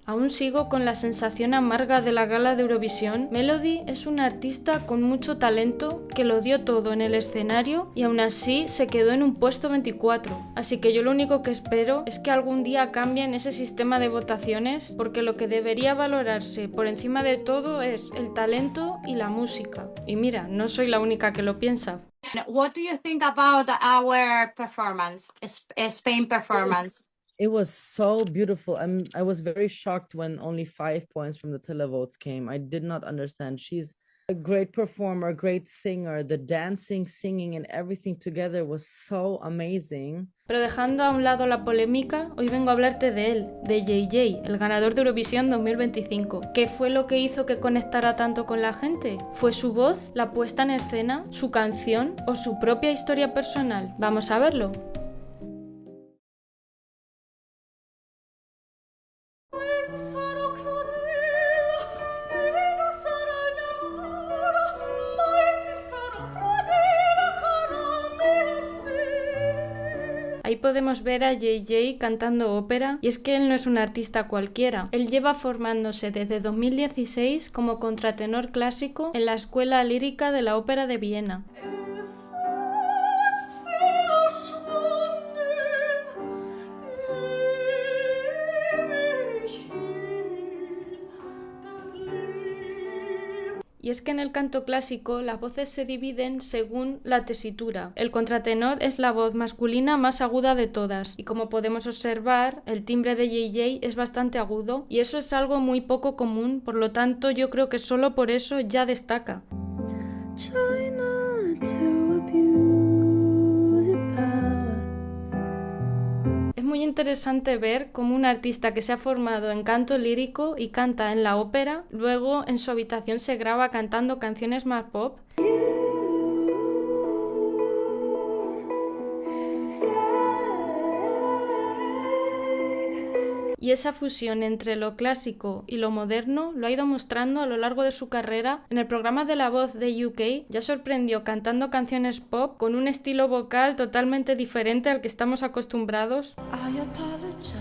Aún sigo con la sensación amarga de la gala de Eurovisión. Melody es una artista con mucho talento que lo dio todo en el escenario y aún así se quedó en un puesto 24. Así que yo lo único que espero es que algún día cambien ese sistema de votaciones, porque lo que debería valorarse por encima de todo es el talento y la música. Y mira, no soy la única que lo piensa. What do you think about our performance, Spain performance? It was so beautiful. I was very shocked when only 5 points from the televotes came. I did not understand. She's a great performer, great singer. The dancing, singing, and everything together was so amazing. Pero dejando a un lado la polémica, hoy vengo a hablarte de él, de JJ, el ganador de Eurovisión 2025. ¿Qué fue lo que hizo que conectara tanto con la gente? ¿Fue su voz, la puesta en escena, su canción o su propia historia personal? Vamos a verlo. Ahí podemos ver a JJ cantando ópera, y es que él no es un artista cualquiera. Él lleva formándose desde 2016 como contratenor clásico en la Escuela Lírica de la Ópera de Viena. Y es que en el canto clásico las voces se dividen según la tesitura. El contratenor es la voz masculina más aguda de todas, y como podemos observar, el timbre de JJ es bastante agudo, y eso es algo muy poco común, por lo tanto yo creo que solo por eso ya destaca. Es muy interesante ver cómo un artista que se ha formado en canto lírico y canta en la ópera, luego en su habitación se graba cantando canciones más pop. Y esa fusión entre lo clásico y lo moderno lo ha ido mostrando a lo largo de su carrera. En el programa de La Voz de UK ya sorprendió cantando canciones pop con un estilo vocal totalmente diferente al que estamos acostumbrados. I apologize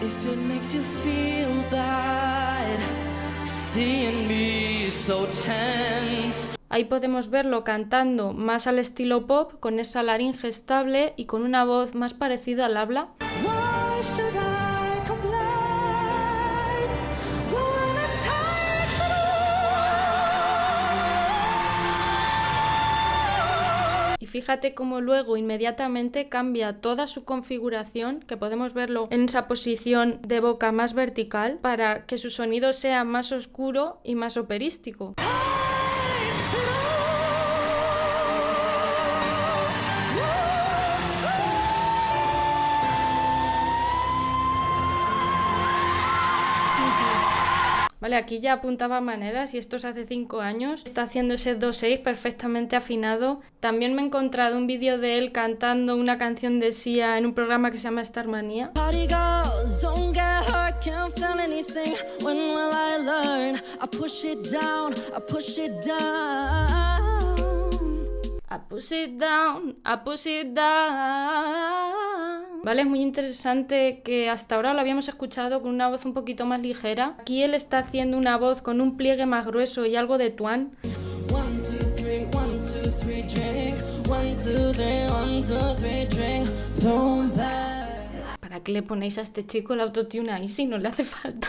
if it makes you feel bad seeing me so tense. Ahí podemos verlo cantando más al estilo pop, con esa laringe estable y con una voz más parecida al habla. Why should I complain when it takes it all? Y fíjate cómo luego inmediatamente cambia toda su configuración, que podemos verlo en esa posición de boca más vertical, para que su sonido sea más oscuro y más operístico. Vale, aquí ya apuntaba maneras y esto es hace 5 años. Está haciendo ese 2/6 perfectamente afinado. También me he encontrado un vídeo de él cantando una canción de Sia en un programa que se llama Starmania. Party girls, don't get hurt, can't feel anything. When will I learn? I push it down, I push it down. I push it down, I push it down. Vale, es muy interesante que hasta ahora lo habíamos escuchado con una voz un poquito más ligera. Aquí él está haciendo una voz con un pliegue más grueso y algo de tuan. 1, 2, 3, 1, 2, 3, drink. 1, 2, 3, 1, 2, 3, drink. Throw back. ¿Para qué le ponéis a este chico el autotune ahí si no le hace falta?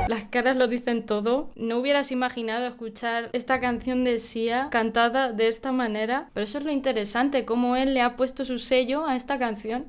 Las caras lo dicen todo. No hubieras imaginado escuchar esta canción de Sia cantada de esta manera, pero eso es lo interesante, cómo él le ha puesto su sello a esta canción.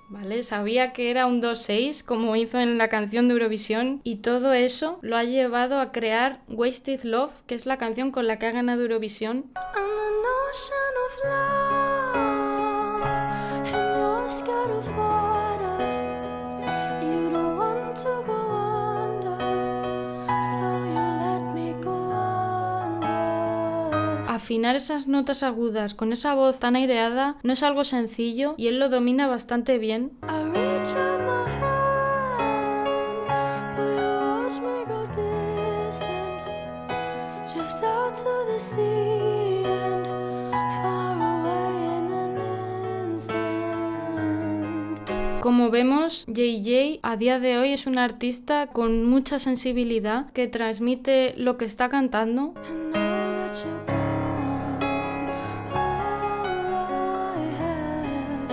¿Vale? Sabía que era un 2/6 como hizo en la canción de Eurovisión, y todo eso lo ha llevado a crear Wasted Love, que es la canción con la que ha ganado Eurovisión. afinar esas notas agudas con esa voz tan aireada no es algo sencillo y él lo domina bastante bien. I reach out my hand, but you watch me grow distant. Drift out to the sea and far away in an instant. Como vemos, JJ a día de hoy es un artista con mucha sensibilidad que transmite lo que está cantando. And now that you're gone, all I have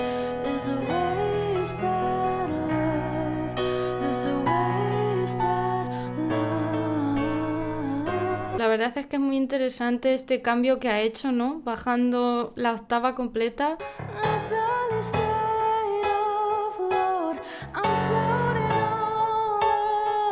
is a wasted love. There's a wasted love. La verdad es que es muy interesante este cambio que ha hecho, ¿no? Bajando la octava completa. I barely stayed afloat. I'm floating all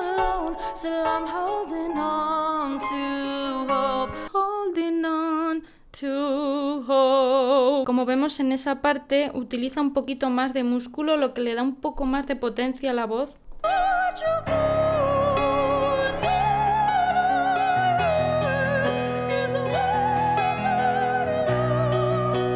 alone. Still I'm holding on to hope. Holding on to hope. Como vemos en esa parte, utiliza un poquito más de músculo, lo que le da un poco más de potencia a la voz. Let you go.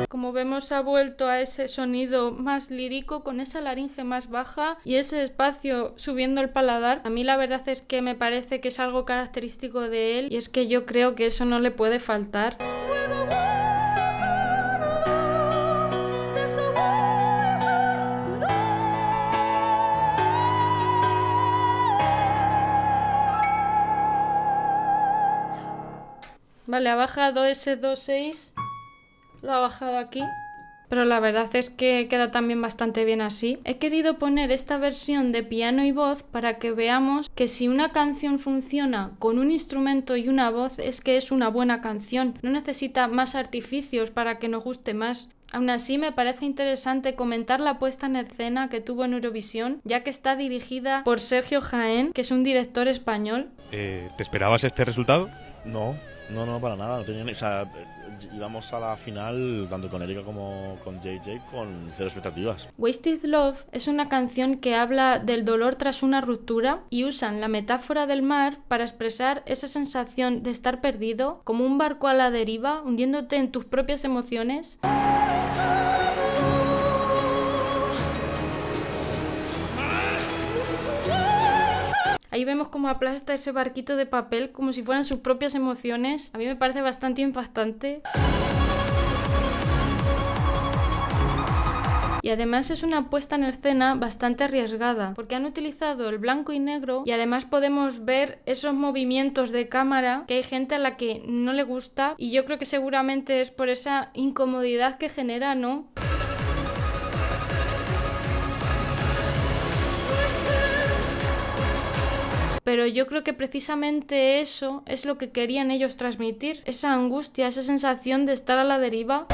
Como vemos, ha vuelto a ese sonido más lírico, con esa laringe más baja y ese espacio subiendo el paladar. A mí la verdad es que me parece que es algo característico de él y es que yo creo que eso no le puede faltar. Vale, ha bajado ese 2.6, lo ha bajado aquí, pero la verdad es que queda también bastante bien así. He querido poner esta versión de piano y voz para que veamos que si una canción funciona con un instrumento y una voz es que es una buena canción, no necesita más artificios para que nos guste más. Aún así, me parece interesante comentar la puesta en escena que tuvo en Eurovisión, ya que está dirigida por Sergio Jaén, que es un director español. ¿Te esperabas este resultado? No, para nada. No tenía o sea, íbamos a la final, tanto con Erika como con JJ, con cero expectativas. Wasted Love es una canción que habla del dolor tras una ruptura y usan la metáfora del mar para expresar esa sensación de estar perdido, como un barco a la deriva, hundiéndote en tus propias emociones. Ahí vemos cómo aplasta ese barquito de papel como si fueran sus propias emociones. A mí me parece bastante impactante. Y además es una puesta en escena bastante arriesgada, porque han utilizado el blanco y negro y además podemos ver esos movimientos de cámara que hay gente a la que no le gusta y yo creo que seguramente es por esa incomodidad que genera, ¿no? Pero yo creo que precisamente eso es lo que querían ellos transmitir, esa angustia, esa sensación de estar a la deriva.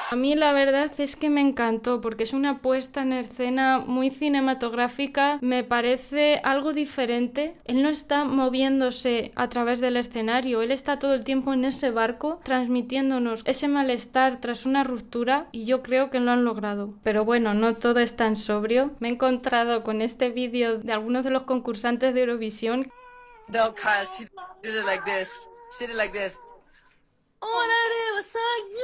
A mí la verdad es que me encantó porque es una puesta en escena muy cinematográfica, me parece algo diferente. Él no está moviéndose a través del escenario, él está todo el tiempo en ese barco transmitiéndonos ese malestar tras una ruptura y yo creo que lo han logrado. Pero bueno, no todo es tan sobrio. Me he encontrado con este vídeo de algunos de los concursantes de Eurovisión. No, Kyle, she did it like this. She did it like this. All I did was like you.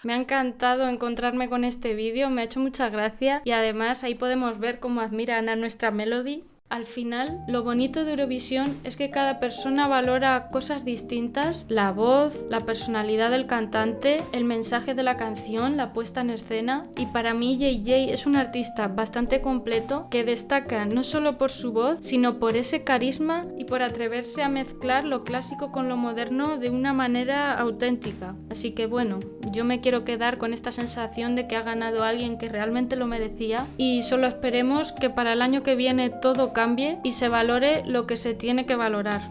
Me ha encantado encontrarme con este vídeo, me ha hecho mucha gracia y además ahí podemos ver cómo admiran a nuestra Melody. Al final, lo bonito de Eurovisión es que cada persona valora cosas distintas, la voz, la personalidad del cantante, el mensaje de la canción, la puesta en escena, y para mí JJ es un artista bastante completo que destaca no solo por su voz, sino por ese carisma y por atreverse a mezclar lo clásico con lo moderno de una manera auténtica. Así que bueno, yo me quiero quedar con esta sensación de que ha ganado alguien que realmente lo merecía y solo esperemos que para el año que viene todo cambie y se valore lo que se tiene que valorar.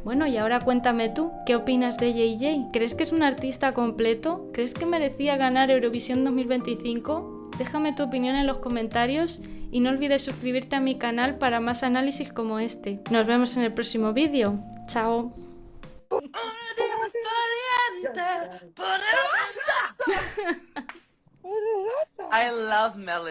Bueno, y ahora cuéntame tú, ¿qué opinas de JJ? ¿Crees que es un artista completo? ¿Crees que merecía ganar Eurovisión 2025? Déjame tu opinión en los comentarios y no olvides suscribirte a mi canal para más análisis como este. Nos vemos en el próximo vídeo. ¡Chao! All I did was caliente, but it was I love Melody.